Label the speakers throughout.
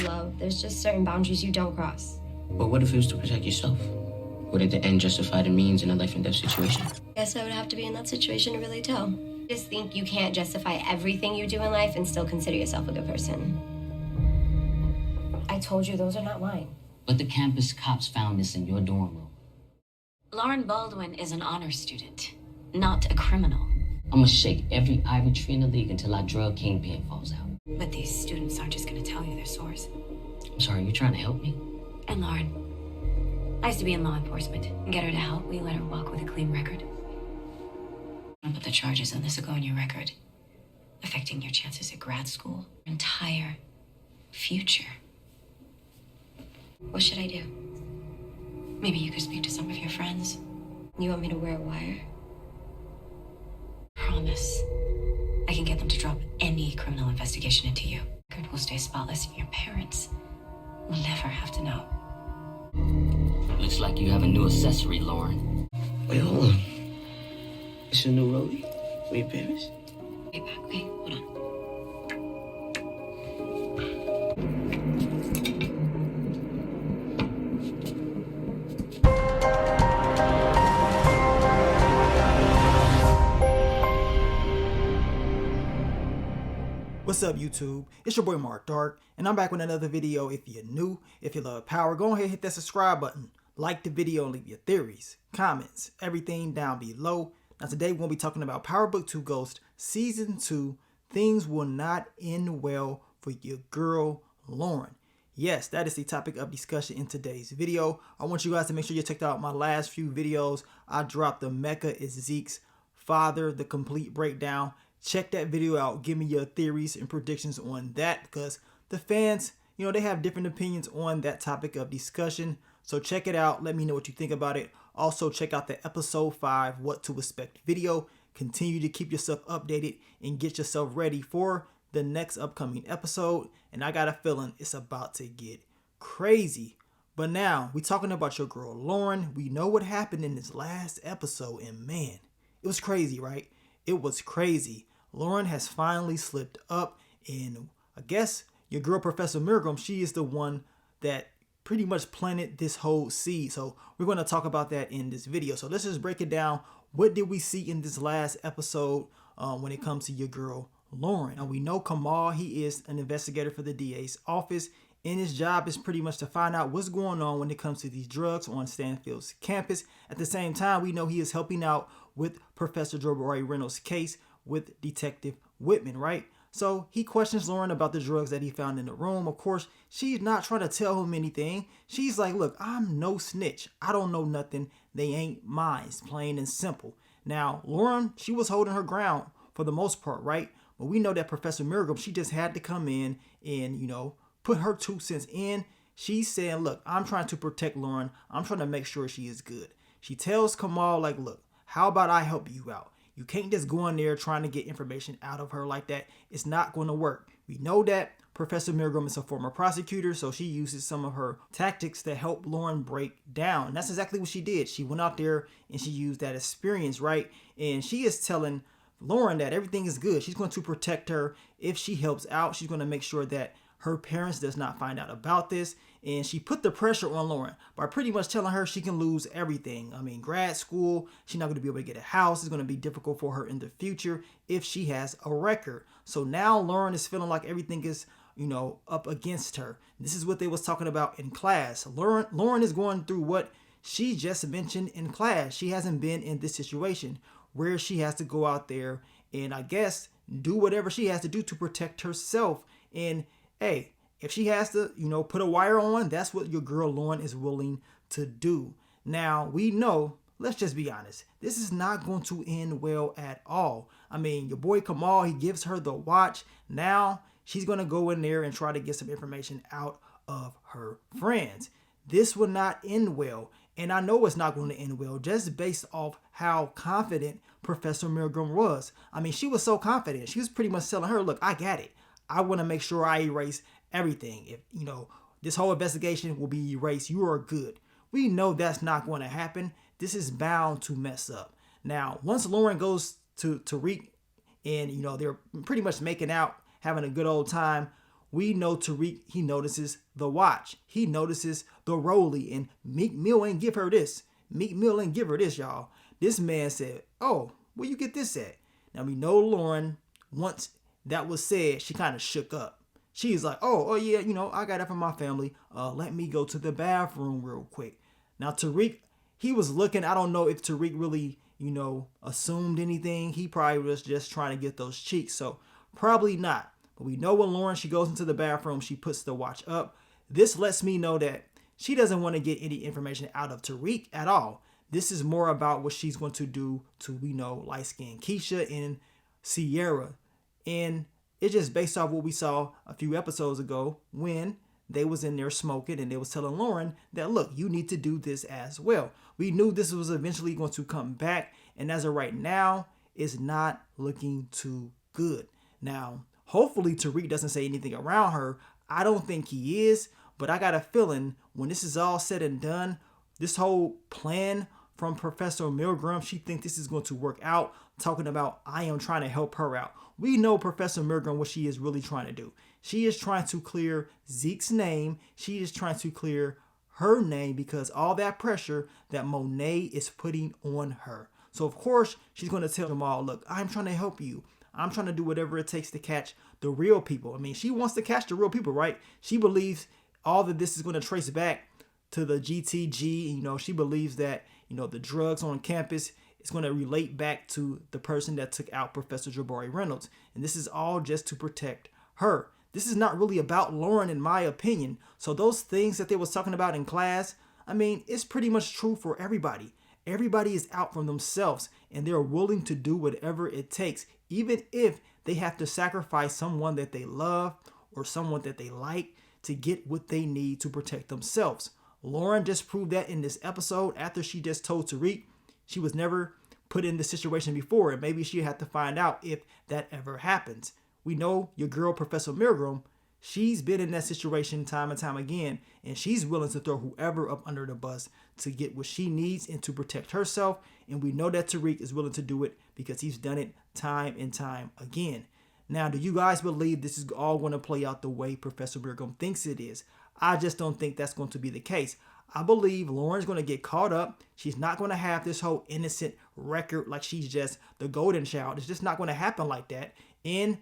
Speaker 1: love. There's just certain boundaries you don't cross.
Speaker 2: But what if it was to protect yourself? Would at the end justify the means in a life and death situation?
Speaker 1: Guess I would have to be in that situation to really tell. Just think you can't justify everything you do in life and still consider yourself a good person. I told you those are not mine.
Speaker 3: But the campus cops found this in your dorm room.
Speaker 4: Lauren Baldwin is an honor student, not a criminal.
Speaker 3: I'm gonna shake every ivory tree in the league until our drug kingpin falls out.
Speaker 4: But these students aren't just gonna tell you their source.
Speaker 3: I'm sorry, you trying to help me?
Speaker 4: And Lauren, I used to be in law enforcement. Get her to help, we let her walk with a clean record. I'm gonna put the charges on this will go on your record, affecting your chances at grad school, your entire future.
Speaker 1: What should I do?
Speaker 4: Maybe you could speak to some of your friends.
Speaker 1: You want me to wear a wire?
Speaker 4: Promise. I can get them to drop any criminal investigation into you. Record will stay spotless and your parents will never have to know.
Speaker 3: Looks like you have a new accessory, Lauren.
Speaker 2: Wait, hold on. It's a new rollie? For your parents?
Speaker 4: Wait back, wait, hold on.
Speaker 5: What's up, YouTube? It's your boy Mark Dark, and I'm back with another video. If you're new, if you love power, go ahead and hit that subscribe button. Like the video and leave your theories, comments, everything down below. Now today we're going to be talking about Power Book 2 Ghost Season 2, Things Will Not End Well for Your Girl, Lauren. Yes, that is the topic of discussion in today's video. I want you guys to make sure you check out my last few videos. I dropped the Mecca is Zeke's father, the complete breakdown. Check that video out. Give me your theories and predictions on that, because the fans, you know, they have different opinions on that topic of discussion. So check it out. Let me know what you think about it. Also, check out the episode 5 What to Expect video. Continue to keep yourself updated and get yourself ready for the next upcoming episode. And I got a feeling it's about to get crazy. But now we're talking about your girl Lauren. We know what happened in this last episode, and man, it was crazy, right? It was crazy. Lauren has finally slipped up, and I guess your girl Professor Milgram, she is the one that pretty much planted this whole seed. So we're going to talk about that in this video. So let's just break it down. What did we see in this last episode when it comes to your girl Lauren? And we know Kamal, he is an investigator for the DA's office, and his job is pretty much to find out what's going on when it comes to these drugs on Stanfield's campus. At the same time, we know he is helping out with Professor Jabari Reynolds' case with Detective Whitman, right? So he questions Lauren about the drugs that he found in the room. Of course, she's not trying to tell him anything. She's like, look, I'm no snitch. I don't know nothing. They ain't mine. It's plain and simple. Now, Lauren, she was holding her ground for the most part, right? But we know that Professor Milgram, she just had to come in and, you know, put her 2 cents in. She's saying, look, I'm trying to protect Lauren. I'm trying to make sure she is good. She tells Kamal, like, look, how about I help you out? You can't just go in there trying to get information out of her like that. It's not going to work. We know that Professor Milgram is a former prosecutor, so she uses some of her tactics to help Lauren break down. And that's exactly what she did. She went out there and she used that experience, right? And she is telling Lauren that everything is good. She's going to protect her. If she helps out, she's going to make sure that her parents does not find out about this. And she put the pressure on Lauren by pretty much telling her she can lose everything. I mean, grad school, she's not going to be able to get a house. It's going to be difficult for her in the future if she has a record. So now Lauren is feeling like everything is, you know, up against her. This is what they was talking about in class. Lauren is going through what she just mentioned in class. She hasn't been in this situation where she has to go out there and, I guess, do whatever she has to do to protect herself. And hey, if she has to, you know, put a wire on, that's what your girl Lauren is willing to do. Now, we know, let's just be honest, this is not going to end well at all. I mean, your boy Kamal, he gives her the watch. Now, she's going to go in there and try to get some information out of her friends. This will not end well. And I know it's not going to end well just based off how confident Professor Milgram was. I mean, she was so confident. She was pretty much telling her, look, I got it. I want to make sure I erase everything. If, you know, this whole investigation will be erased, you are good. We know that's not going to happen. This is bound to mess up. Now, once Lauren goes to Tariq and, you know, they're pretty much making out, having a good old time, we know Tariq, he notices the watch. He notices the Rollie, and Meek Mill ain't give her this. Meek Mill ain't give her this, y'all. This man said, oh, where you get this at? Now we know Lauren, once that was said, she kind of shook up. She's like, oh yeah, you know, I got that from my family. Let me go to the bathroom real quick. Now Tariq, he was looking, I don't know if Tariq really, you know, assumed anything. He probably was just trying to get those cheeks, so probably not. But we know when Lauren, she goes into the bathroom, she puts the watch up. This lets me know that she doesn't want to get any information out of Tariq at all. This is more about what she's going to do to, we know, light-skinned Keisha and Sierra. And it's just based off what we saw a few episodes ago when they was in there smoking and they was telling Lauren that, look, you need to do this as well. We knew this was eventually going to come back, and as of right now, it's not looking too good. Now, hopefully Tariq doesn't say anything around her. I don't think he is, but I got a feeling when this is all said and done, this whole plan from Professor Milgram, she thinks this is going to work out, talking about I am trying to help her out. We know Professor Milgram, what she is really trying to do. She is trying to clear Zeke's name. She is trying to clear her name because all that pressure that Monet is putting on her. So of course, she's going to tell them all, look, I'm trying to help you. I'm trying to do whatever it takes to catch the real people. I mean, she wants to catch the real people, right? She believes all of this is going to trace back to the GTG. You know, she believes that, you know, the drugs on campus is going to relate back to the person that took out Professor Jabari Reynolds. And this is all just to protect her. This is not really about Lauren, in my opinion. So those things that they was talking about in class, I mean, it's pretty much true for everybody. Everybody is out for themselves and they're willing to do whatever it takes, even if they have to sacrifice someone that they love or someone that they like to get what they need to protect themselves. Lauren just proved that in this episode after she just told Tariq she was never put in this situation before, and maybe she had to find out if that ever happens. We know your girl, Professor Milgram, she's been in that situation time and time again, and she's willing to throw whoever up under the bus to get what she needs and to protect herself. And we know that Tariq is willing to do it because he's done it time and time again. Now, do you guys believe this is all going to play out the way Professor Milgram thinks it is? I just don't think that's going to be the case. I believe Lauren's going to get caught up. She's not going to have this whole innocent record like she's just the golden child. It's just not going to happen like that. And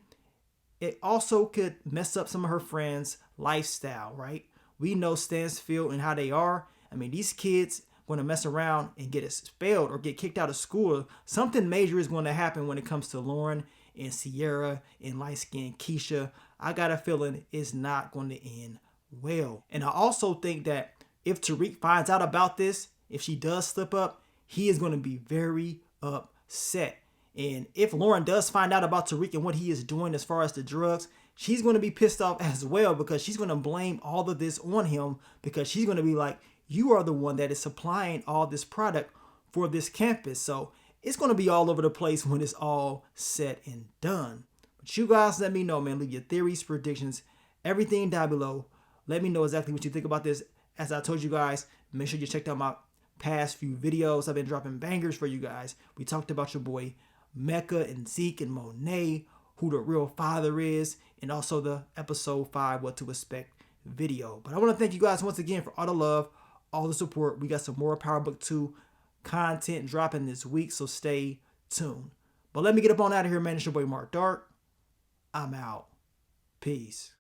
Speaker 5: it also could mess up some of her friends' lifestyle, right? We know Stansfield and how they are. I mean, these kids going to mess around and get expelled or get kicked out of school. Something major is going to happen when it comes to Lauren and Sierra and light-skinned Keisha. I got a feeling it's not going to end well. And I also think that if Tariq finds out about this, if she does slip up, he is going to be very upset. And if Lauren does find out about Tariq and what he is doing as far as the drugs, she's going to be pissed off as well because she's going to blame all of this on him because she's going to be like, you are the one that is supplying all this product for this campus. So it's going to be all over the place when it's all said and done. But you guys let me know, man. Leave your theories, predictions, everything down below. Let me know exactly what you think about this. As I told you guys, make sure you checked out my past few videos. I've been dropping bangers for you guys. We talked about your boy Mecca and Zeke and Monet, who the real father is, and also the episode 5 what to expect video. But I want to thank you guys once again for all the love, all the support. We got some more Power Book 2 content dropping this week, so stay tuned. But let me get up on out of here, man. It's your boy Mark Dark. I'm out. Peace.